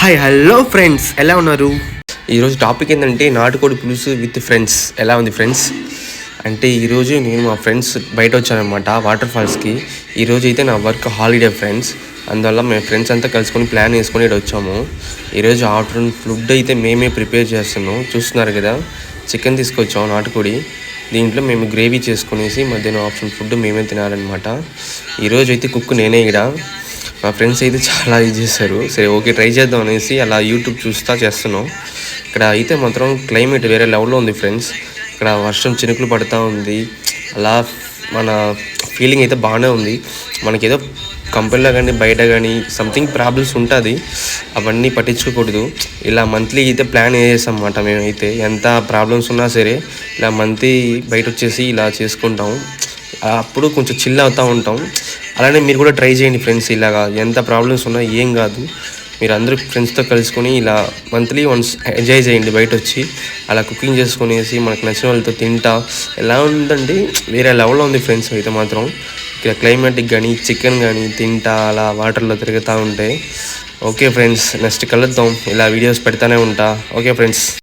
Hi hello friends, ఎలా ఉన్నారు? ఈరోజు టాపిక్ ఏంటంటే నాటుకోడి పులుసు విత్ ఫ్రెండ్స్. ఎలా ఉంది ఫ్రెండ్స్? అంటే ఈరోజు నేను మా ఫ్రెండ్స్ బయట వచ్చానమాట వాటర్ ఫాల్స్కి. ఈరోజు అయితే నా వర్క్ హాలిడే ఫ్రెండ్స్, అందువల్ల మేము ఫ్రెండ్స్ అంతా కలుసుకొని ప్లాన్ వేసుకొని ఇక్కడ వచ్చాము. ఈరోజు ఆఫ్టర్నూన్ ఫుడ్ అయితే మేమే ప్రిపేర్ చేస్తున్నాం. చూస్తున్నారు కదా, చికెన్ తీసుకొచ్చాము నాటుకోడి. దీంట్లో మేము గ్రేవీ చేసుకునేసి మధ్యాహ్నం ఆప్షన్ ఫుడ్ మేమే తినాలన్నమాట. ఈరోజు అయితే కుక్ నేనే. ఇక్కడ మా ఫ్రెండ్స్ అయితే చాలా ఇది చేశారు. సరే ఓకే, ట్రై చేద్దాం అనేసి అలా యూట్యూబ్ చూస్తా చేస్తున్నాం. ఇక్కడ అయితే మాత్రం క్లైమేట్ వేరే లెవెల్లో ఉంది ఫ్రెండ్స్. ఇక్కడ వర్షం చినుకులు పడుతూ ఉంది. అలా మన ఫీలింగ్ అయితే బాగానే ఉంది. మనకేదో కంపెనీలో కానీ బయట కానీ సంథింగ్ ప్రాబ్లమ్స్ ఉంటుంది, అవన్నీ పట్టించుకోకూడదు. ఇలా మంత్లీ అయితే ప్లాన్ వేసేసాం అన్నమాట. మేమైతే ఎంత ప్రాబ్లమ్స్ ఉన్నా సరే ఇలా మంత్లీ బయట వచ్చేసి ఇలా చేసుకుంటాం. అప్పుడు కొంచెం చిల్ అవుతూ ఉంటాం. అలానే మీరు కూడా ట్రై చేయండి ఫ్రెండ్స్. ఇలాగా ఎంత ప్రాబ్లమ్స్ ఉన్నా ఏం కాదు, మీరు అందరూ ఫ్రెండ్స్తో కలుసుకొని ఇలా మంత్లీ వన్స్ ఎంజాయ్ చేయండి. బయట వచ్చి అలా కుకింగ్ చేసుకునేసి మనకు నచ్చిన వాళ్ళతో తింటా ఎలా ఉందండి, వేరే లెవెల్లో ఉంది ఫ్రెండ్స్. అయితే మాత్రం ఇక్కడ క్లైమేటిక్ కానీ చికెన్ కానీ తింటా అలా వాటర్లో తిరుగుతూ ఉంటే ఓకే ఫ్రెండ్స్, నెక్స్ట్ కలుద్దాం. ఇలా వీడియోస్ పెడతానే ఉంటా. Okay friends.